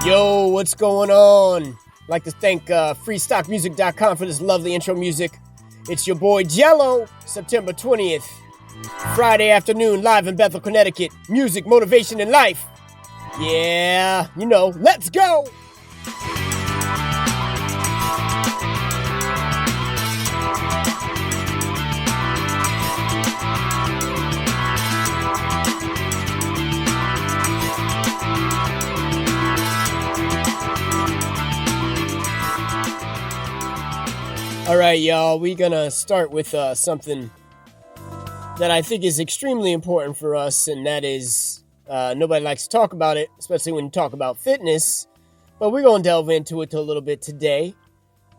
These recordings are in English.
Yo, what's going on? I'd like to thank freestockmusic.com for this lovely intro music. It's your boy Jello, September 20th, Friday afternoon, live in Bethel, Connecticut. Music, motivation, and life. Yeah, you know, let's go! All right, y'all, we're going to start with something that I think is extremely important for us, and that is nobody likes to talk about it, especially when you talk about fitness, but we're going to delve into it a little bit today,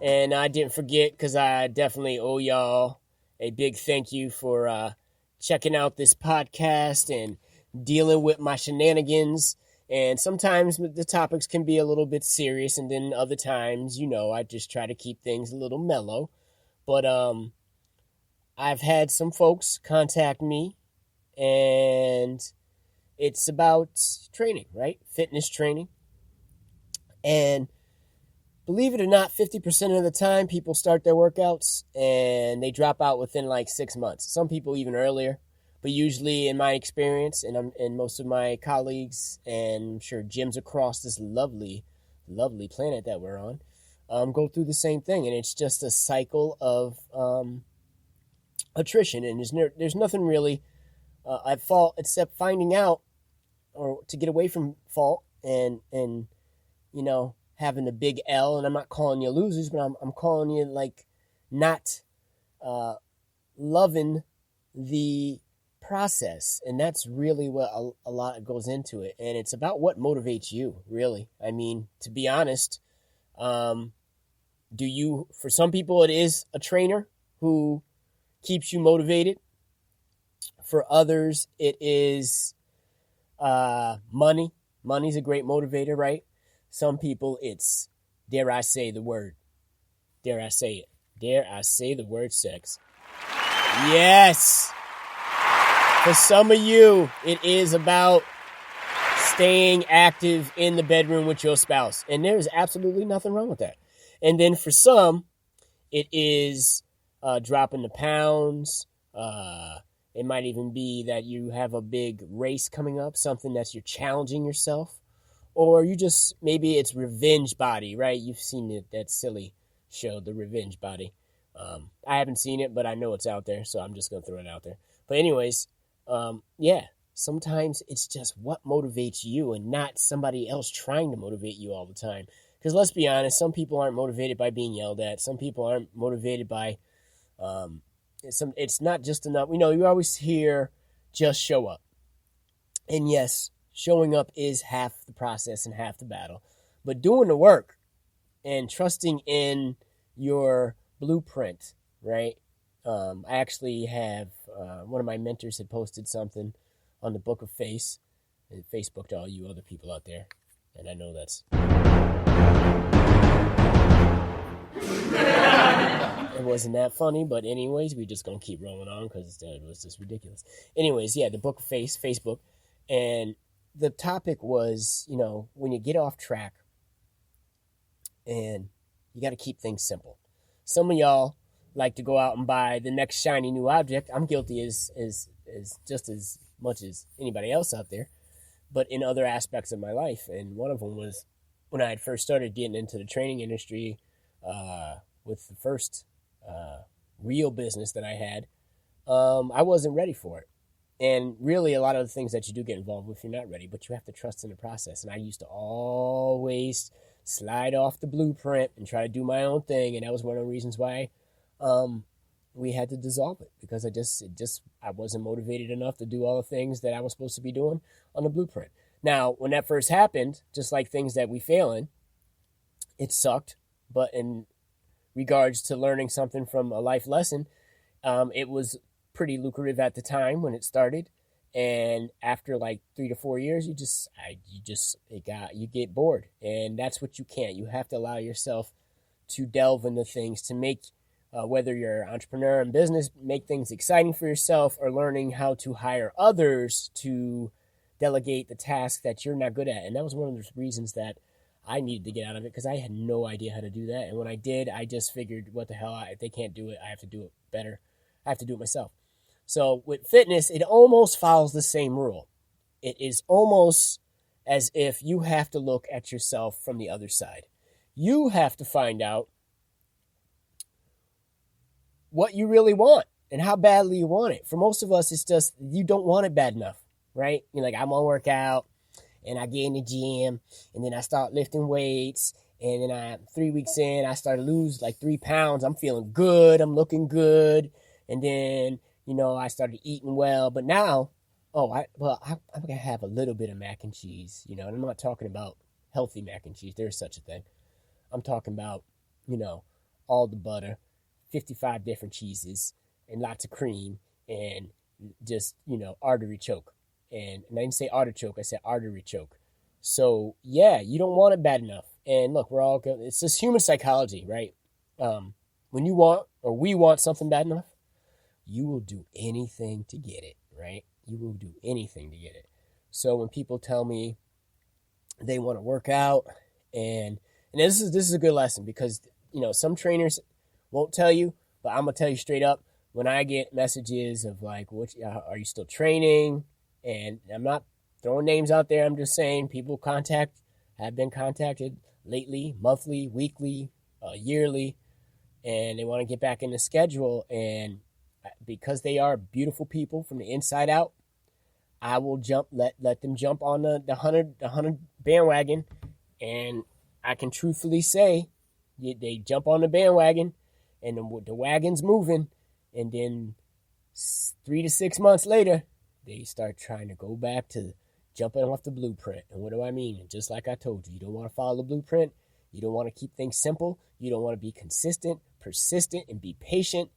and I didn't forget because I definitely owe y'all a big thank you for checking out this podcast and dealing with my shenanigans. And sometimes the topics can be a little bit serious, and then other times, you know, I just try to keep things a little mellow. But I've had some folks contact me, and it's about training, right? Fitness training. And believe it or not, 50% of the time, people start their workouts, and they drop out within like 6 months. Some people even earlier. But usually in my experience and most of my colleagues and I'm sure gyms across this lovely, lovely planet that we're on go through the same thing. And it's just a cycle of attrition. And there's nothing really at fault except finding out or to get away from fault and you know, having a big L. And I'm not calling you losers, but I'm calling you like not loving the process. And that's really what a lot goes into it. And it's about what motivates you, really. I mean, to be honest, for some people, it is a trainer who keeps you motivated. For others, it is money. Money's a great motivator, right? Some people, it's, dare I say the word, dare I say it, dare I say the word sex. Yes. For some of you, it is about staying active in the bedroom with your spouse. And there's absolutely nothing wrong with that. And then for some, it is dropping the pounds. It might even be that you have a big race coming up, something that you're challenging yourself. Or you just, maybe it's revenge body, right? You've seen that silly show, The Revenge Body. I haven't seen it, but I know it's out there, so I'm just going to throw it out there. But anyways, yeah, sometimes it's just what motivates you and not somebody else trying to motivate you all the time. Because let's be honest, some people aren't motivated by being yelled at. Some people aren't motivated by, it's not just enough. You know, you always hear just show up. And yes, showing up is half the process and half the battle. But doing the work and trusting in your blueprint, right? I actually have, one of my mentors had posted something on the Book of Face, and Facebook to all you other people out there, and I know that's, it wasn't that funny, but anyways, we just gonna keep rolling on, because it was just ridiculous. Anyways, yeah, the Book of Face, Facebook, and the topic was, you know, when you get off track, and you gotta keep things simple. Some of y'all like to go out and buy the next shiny new object. I'm guilty as just as much as anybody else out there, but in other aspects of my life. And one of them was when I had first started getting into the training industry with the first real business that I had. I wasn't ready for it. And really, a lot of the things that you do get involved with, you're not ready, but you have to trust in the process. And I used to always slide off the blueprint and try to do my own thing. And that was one of the reasons why we had to dissolve it, because I wasn't motivated enough to do all the things that I was supposed to be doing on the blueprint. Now, when that first happened, just like things that we fail in, it sucked. But in regards to learning something from a life lesson, it was pretty lucrative at the time when it started. And after like 3 to 4 years, you get bored. And that's what you can't. You have to allow yourself to delve into things, to make, whether you're an entrepreneur in business, make things exciting for yourself, or learning how to hire others to delegate the task that you're not good at. And that was one of the reasons that I needed to get out of it because I had no idea how to do that. And when I did, I just figured, what the hell, if they can't do it, I have to do it better. I have to do it myself. So with fitness, it almost follows the same rule. It is almost as if you have to look at yourself from the other side. You have to find out what you really want and how badly you want it. For most of us, it's just you don't want it bad enough, right? You're like, I'm going to work out, and I get in the gym, and then I start lifting weights, and then 3 weeks in, I start to lose like 3 pounds. I'm feeling good. I'm looking good. And then, I started eating well. But now, I'm going to have a little bit of mac and cheese, and I'm not talking about healthy mac and cheese. There's such a thing. I'm talking about, all the butter, 55 different cheeses, and lots of cream, and just, artery choke. And I didn't say artichoke, I said artery choke. So, yeah, you don't want it bad enough. And look, we're all good. It's just human psychology, right? When we want something bad enough, you will do anything to get it, right? You will do anything to get it. So when people tell me they want to work out, and this is a good lesson, because, some trainers won't tell you, but I'm going to tell you straight up, when I get messages of like, are you still training? And I'm not throwing names out there. I'm just saying people have been contacted lately, monthly, weekly, yearly, and they want to get back in the schedule. And because they are beautiful people from the inside out, I will let them jump on the 100 bandwagon. And I can truthfully say they jump on the bandwagon, and the wagon's moving, and then 3 to 6 months later, they start trying to go back to jumping off the blueprint. And what do I mean? And just like I told you, you don't want to follow the blueprint. You don't want to keep things simple. You don't want to be consistent, persistent, and be patient.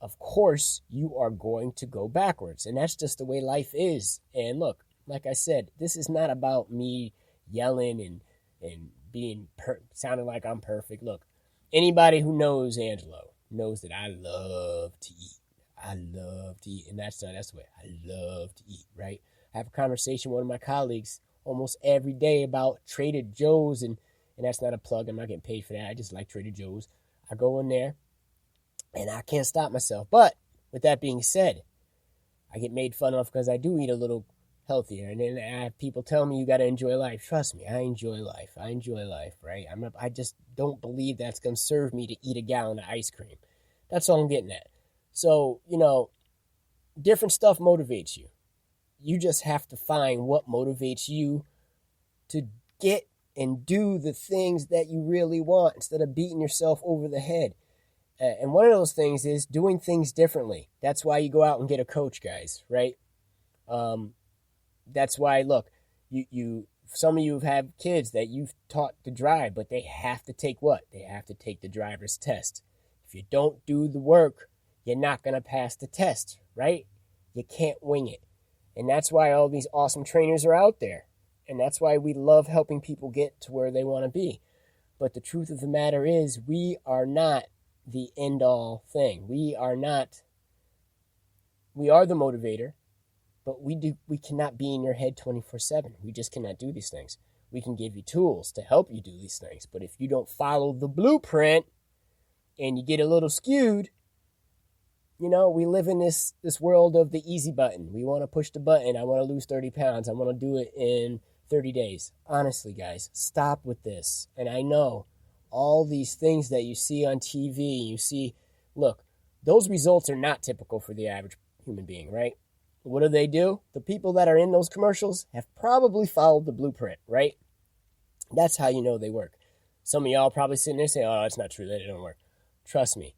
Of course, you are going to go backwards. And that's just the way life is. And look, like I said, this is not about me yelling and being sounding like I'm perfect. Look, anybody who knows Angelo knows that I love to eat. I love to eat, and that's the way I love to eat, right? I have a conversation with one of my colleagues almost every day about Trader Joe's, and that's not a plug. I'm not getting paid for that. I just like Trader Joe's. I go in there, and I can't stop myself. But with that being said, I get made fun of because I do eat a little healthier, and then I have people tell me you got to enjoy life. Trust me, I enjoy life. I enjoy life, right? I just don't believe that's going to serve me to eat a gallon of ice cream. That's all I'm getting at. So, different stuff motivates you. You just have to find what motivates you to get and do the things that you really want instead of beating yourself over the head. And one of those things is doing things differently. That's why you go out and get a coach, guys, right? That's why, look, some of you have had kids that you've taught to drive, but they have to take what? They have to take the driver's test. If you don't do the work, you're not going to pass the test, right? You can't wing it. And that's why all these awesome trainers are out there. And that's why we love helping people get to where they want to be. But the truth of the matter is, we are not the end-all thing. We are the motivator, but we cannot be in your head 24/7. We just cannot do these things. We can give you tools to help you do these things. But if you don't follow the blueprint and you get a little skewed, we live in this world of the easy button. We want to push the button. I want to lose 30 pounds. I want to do it in 30 days. Honestly, guys, stop with this. And I know all these things that you see on TV, look, those results are not typical for the average human being, right? What do? The people that are in those commercials have probably followed the blueprint, right? That's how you know they work. Some of y'all probably sitting there saying, oh, it's not true, that it don't work. Trust me.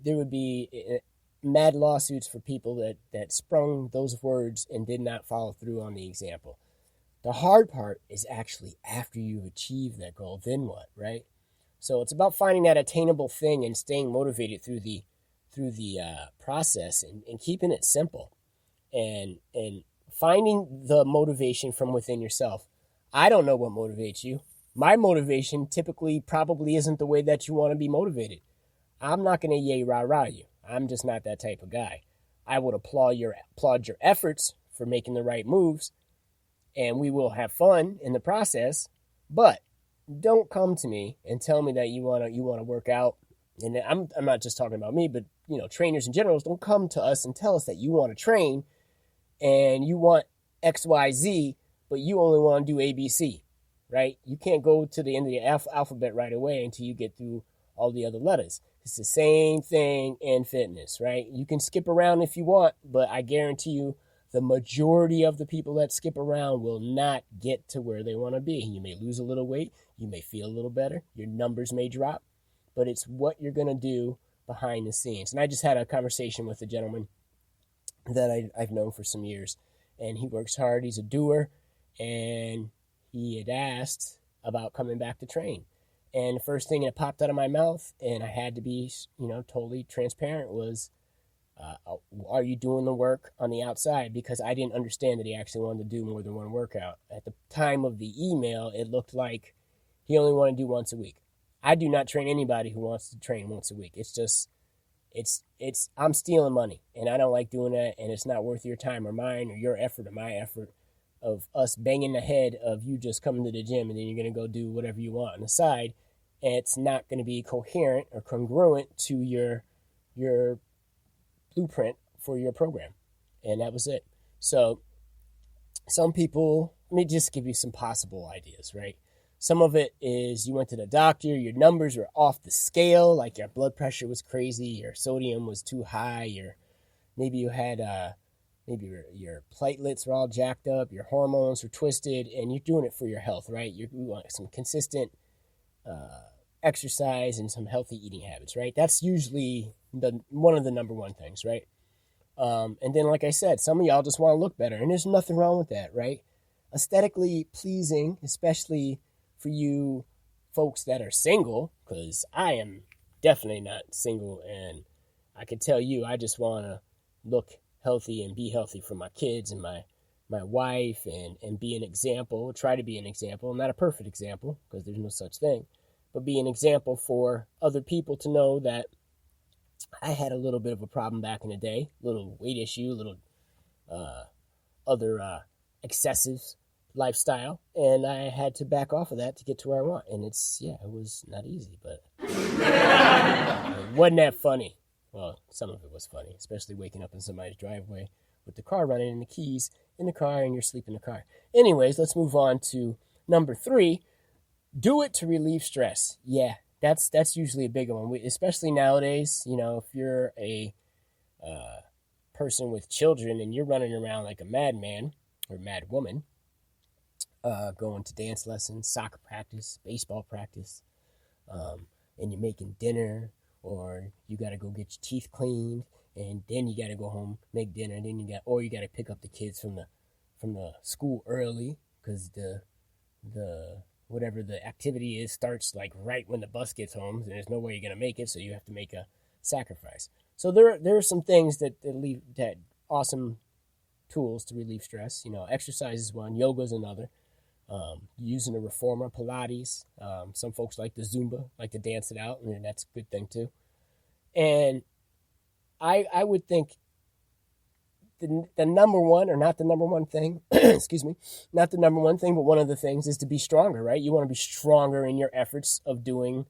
There would be mad lawsuits for people that sprung those words and did not follow through on the example. The hard part is actually after you've achieved that goal, then what, right? So it's about finding that attainable thing and staying motivated through the process and keeping it simple and finding the motivation from within yourself. I don't know what motivates you. My motivation typically probably isn't the way that you want to be motivated. I'm not going to yay rah you. I'm just not that type of guy. I would applaud your efforts for making the right moves, and we will have fun in the process. But don't come to me and tell me that you wanna work out. And I'm not just talking about me, but trainers in general. Don't come to us and tell us that you want to train and you want XYZ, but you only want to do ABC, right? You can't go to the end of the alphabet right away until you get through all the other letters. It's the same thing in fitness, right? You can skip around if you want, but I guarantee you the majority of the people that skip around will not get to where they want to be. You may lose a little weight, you may feel a little better, your numbers may drop, but it's what you're going to do behind the scenes. And I just had a conversation with a gentleman that I've known for some years, and he works hard. He's a doer, and he had asked about coming back to train. And the first thing that popped out of my mouth, and I had to be, totally transparent, was, are you doing the work on the outside? Because I didn't understand that he actually wanted to do more than one workout. At the time of the email, it looked like he only wanted to do once a week. I do not train anybody who wants to train once a week. It's just, I'm stealing money, and I don't like doing that, and it's not worth your time or mine or your effort or my effort of us banging the head of you just coming to the gym and then you're going to go do whatever you want on the side. And it's not going to be coherent or congruent to your blueprint for your program. And that was it. So some people, let me just give you some possible ideas, right? Some of it is you went to the doctor, your numbers were off the scale, like your blood pressure was crazy, your sodium was too high, maybe you had maybe your platelets were all jacked up, your hormones were twisted, and you're doing it for your health, right? You want some consistent exercise and some healthy eating habits, right? That's usually one of the number one things, right? And then, like I said, some of y'all just want to look better, and there's nothing wrong with that, right? Aesthetically pleasing, especially for you folks that are single, because I am definitely not single, and I can tell you I just want to look healthy and be healthy for my kids and my wife and be an example, try to be an example, not a perfect example because there's no such thing, but be an example for other people to know that I had a little bit of a problem back in the day, little weight issue, little other excessive lifestyle, and I had to back off of that to get to where I want. And it was not easy, but it wasn't that funny. Well, some of it was funny, especially waking up in somebody's driveway with the car running and the keys in the car and you're asleep in the car. Anyways, let's move on to number 3. Do it to relieve stress. Yeah, that's usually a big one, especially nowadays. If you're a person with children and you're running around like a madman or mad woman, going to dance lessons, soccer practice, baseball practice, and you're making dinner, or you got to go get your teeth cleaned, and then you got to go home, make dinner, and then you got to pick up the kids from the school early because the whatever the activity is starts like right when the bus gets home, and there's no way you're gonna make it, so you have to make a sacrifice. So there are some things that awesome tools to relieve stress. Exercise is one, yoga is another. Using a reformer, Pilates. Some folks like the Zumba, like to dance it out, and that's a good thing too. And I would think the number one, or not the number one thing, excuse me, not the number one thing, but one of the things is to be stronger, right? You want to be stronger in your efforts of doing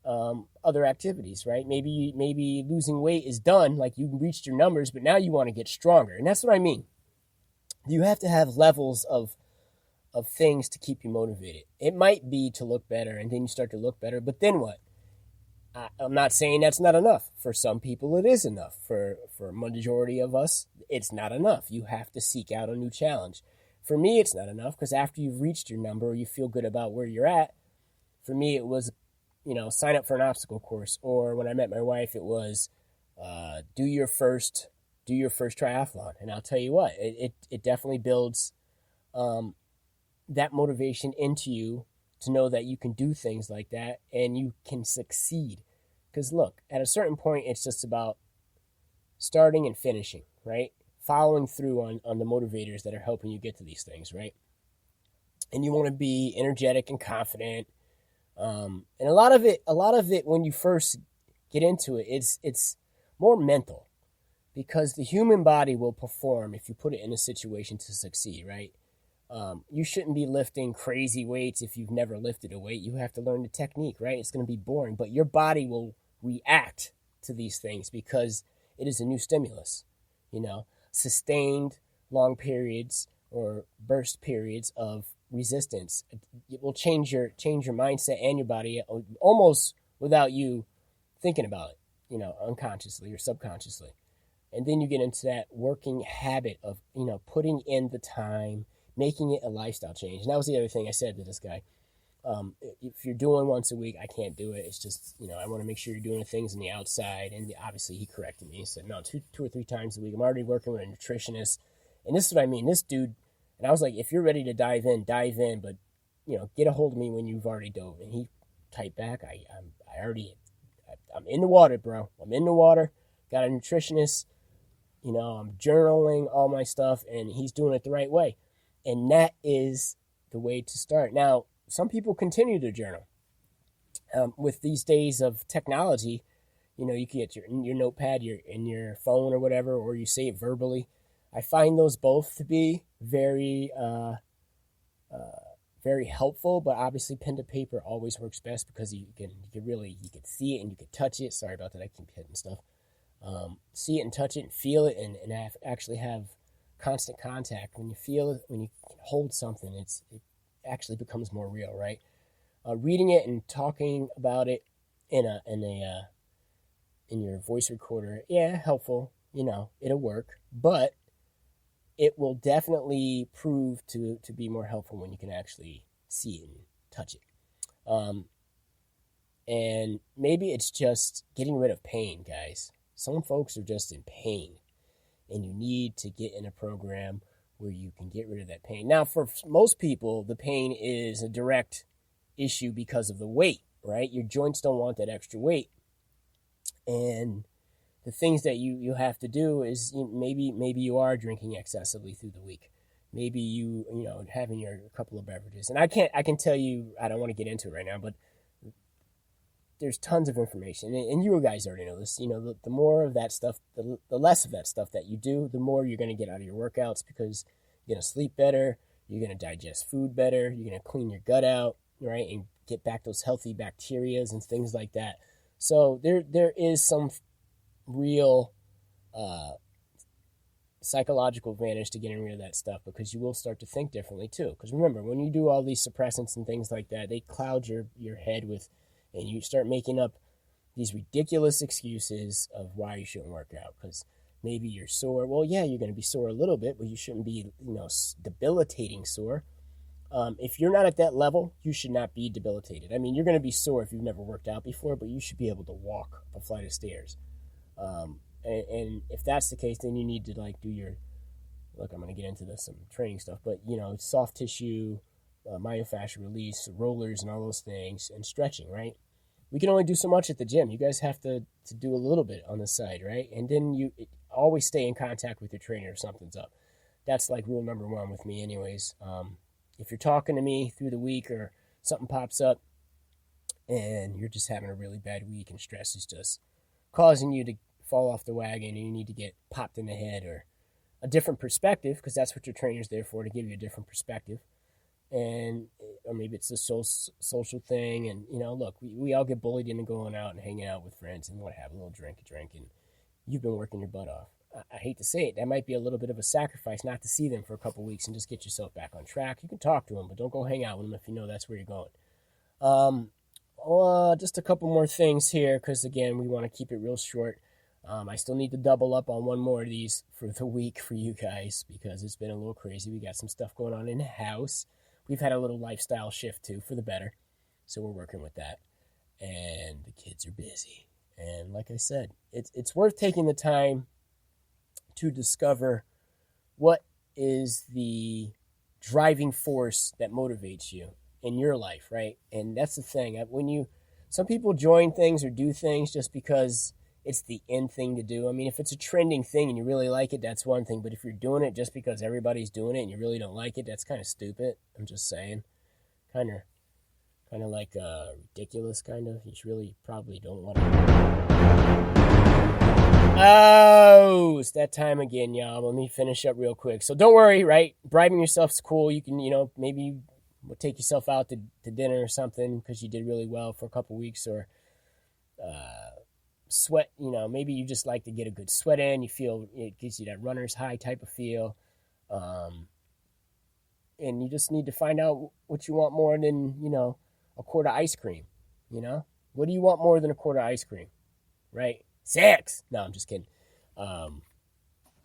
other activities, right? Maybe losing weight is done, like you reached your numbers, but now you want to get stronger. And that's what I mean. You have to have levels of things to keep you motivated. It might be to look better, and then you start to look better, but then what? I'm not saying that's not enough. For some people, it is enough. For a majority of us, it's not enough. You have to seek out a new challenge. For me, it's not enough because after you've reached your number or you feel good about where you're at, for me, it was, sign up for an obstacle course. Or when I met my wife, it was do your first triathlon. And I'll tell you what, it definitely builds that motivation into you to know that you can do things like that and you can succeed. Because look, at a certain point, it's just about starting and finishing, right? Following through on the motivators that are helping you get to these things, right? And you want to be energetic and confident. And a lot of it, when you first get into it, it's more mental, because the human body will perform if you put it in a situation to succeed, right? You shouldn't be lifting crazy weights if you've never lifted a weight. You have to learn the technique, right? It's going to be boring, but your body will react to these things because it is a new stimulus. Sustained long periods or burst periods of resistance. It will change your mindset and your body almost without you thinking about it, unconsciously or subconsciously. And then you get into that working habit of, putting in the time, making it a lifestyle change. And that was the other thing I said to this guy. If you're doing once a week, I can't do it. It's just, I want to make sure you're doing things on the outside. And obviously he corrected me. He said, no, two or three times a week. I'm already working with a nutritionist. And this is what I mean. This dude, and I was like, if you're ready to dive in, but, get a hold of me when you've already dove. And he typed back, I'm in the water, bro. I'm in the water. Got a nutritionist. I'm journaling all my stuff, and he's doing it the right way. And that is the way to start. Now, some people continue to journal. With these days of technology, you can get your notepad, in your phone or whatever, or you say it verbally. I find those both to be very, very helpful, but obviously pen to paper always works best because you can see it and you can touch it. Sorry about that. I keep hitting stuff. See it and touch it and feel it and actually have constant contact. When you feel it, when you can hold something, it actually becomes more real, right? Reading it and talking about it in your voice recorder, helpful. It'll work, but it will definitely prove to be more helpful when you can actually see it and touch it. And maybe it's just getting rid of pain, guys. Some folks are just in pain, and you need to get in a program where you can get rid of that pain. Now, for most people, the pain is a direct issue because of the weight, right? Your joints don't want that extra weight. And the things that you have to do is maybe you are drinking excessively through the week. Maybe having a couple of beverages. And I can tell you, I don't want to get into it right now, but there's tons of information, and you guys already know this. The more of that stuff, the less of that stuff that you do, the more you're going to get out of your workouts because you're going to sleep better, you're going to digest food better, you're going to clean your gut out, right, and get back those healthy bacterias and things like that. So there is some real psychological advantage to getting rid of that stuff because you will start to think differently too. Because remember, when you do all these suppressants and things like that, they cloud your head with. And you start making up these ridiculous excuses of why you shouldn't work out. Because maybe you're sore. Well, yeah, you're going to be sore a little bit, but you shouldn't be, debilitating sore. If you're not at that level, you should not be debilitated. I mean, you're going to be sore if you've never worked out before, but you should be able to walk a flight of stairs. And if that's the case, then you need to do your, look, I'm going to get into some training stuff, but soft tissue, myofascial release, rollers, and all those things, and stretching, right? We can only do so much at the gym. You guys have to do a little bit on the side, right? And then you always stay in contact with your trainer if something's up. That's rule number one with me anyways. If you're talking to me through the week or something pops up and you're just having a really bad week and stress is just causing you to fall off the wagon and you need to get popped in the head or a different perspective, because that's what your trainer's there for, to give you a different perspective. Or maybe it's a social thing, and look, we all get bullied into going out and hanging out with friends and want to have a little drink, and you've been working your butt off. I hate to say it, that might be a little bit of a sacrifice not to see them for a couple weeks and just get yourself back on track. You can talk to them, but don't go hang out with them if you know that's where you're going. Just a couple more things here, because again, we want to keep it real short. I still need to double up on one more of these for the week for you guys because it's been a little crazy. We got some stuff going on in the house. We've had a little lifestyle shift too for the better. So we're working with that. And the kids are busy. And like I said, it's worth taking the time to discover what is the driving force that motivates you in your life, right? And that's the thing. Some people join things or do things just because it's the end thing to do. I mean, if it's a trending thing and you really like it, that's one thing. But if you're doing it just because everybody's doing it and you really don't like it, that's kind of stupid. I'm just saying. Kind of ridiculous, kind of. You really probably don't want to. Oh, it's that time again, y'all. Let me finish up real quick. So don't worry, right? Bribing yourself is cool. You can, maybe take yourself out to dinner or something because you did really well for a couple weeks, or sweat, maybe you just like to get a good sweat in. You feel it gives you that runner's high type of feel. And you just need to find out what you want more than, a quart of ice cream. What do you want more than a quart of ice cream? Right? Sex. No, I'm just kidding.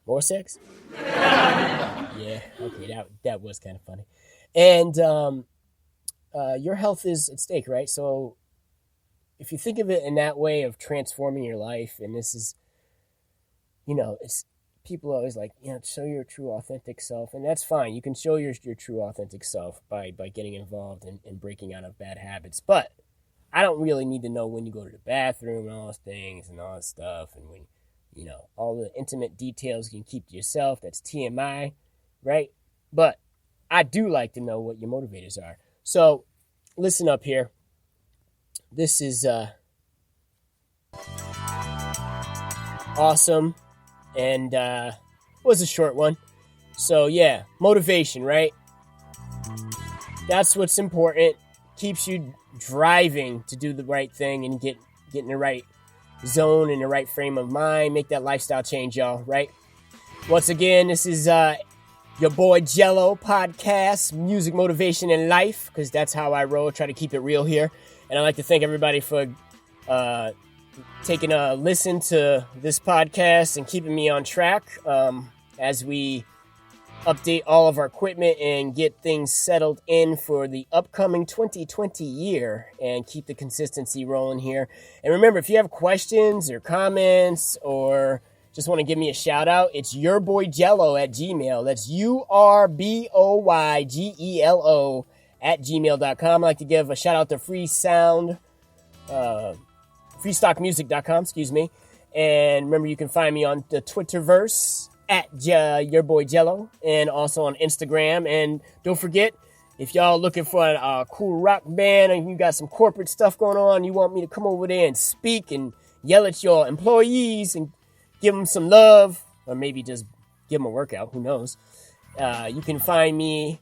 More sex? Yeah. Okay. That was kind of funny. And your health is at stake, right? So if you think of it in that way of transforming your life, and this is, it's people are always like, show your true authentic self, and that's fine. You can show your true authentic self by getting involved and breaking out of bad habits. But I don't really need to know when you go to the bathroom and all those things and all that stuff, and when, all the intimate details you can keep to yourself. That's TMI, right? But I do like to know what your motivators are. So listen up here. This is awesome, and was a short one. So yeah, motivation, right? That's what's important. Keeps you driving to do the right thing and get in the right zone, in the right frame of mind, make that lifestyle change, y'all, right? Once again, this is your boy Jello podcast, music, motivation, and life, because that's how I roll. Try to keep it real here. And I'd like to thank everybody for taking a listen to this podcast and keeping me on track as we update all of our equipment and get things settled in for the upcoming 2020 year and keep the consistency rolling here. And remember, if you have questions or comments or just want to give me a shout out, it's yourboyjello@gmail. That's URBOYGELO @gmail.com. I'd like to give a shout out to freestockmusic.com, and remember, you can find me on the Twitterverse @yourboyjello, and also on Instagram. And don't forget, if y'all looking for a cool rock band and you got some corporate stuff going on, you want me to come over there and speak and yell at your employees and give them some love, or maybe just give them a workout, who knows, you can find me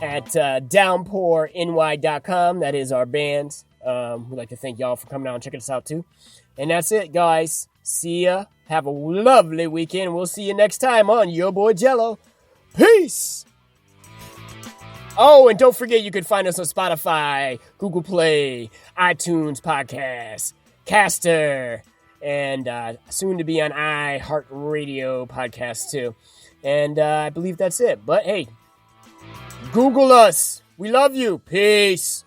at downpourny.com. That is our band. We'd like to thank y'all for coming out and checking us out too. And that's it, guys. See ya. Have a lovely weekend. We'll see you next time on Your Boy Jello. Peace. Oh, and don't forget, you can find us on Spotify, Google Play, iTunes Podcast, Caster, and soon to be on iHeartRadio Podcast too. And I believe that's it. But hey, Google us. We love you. Peace.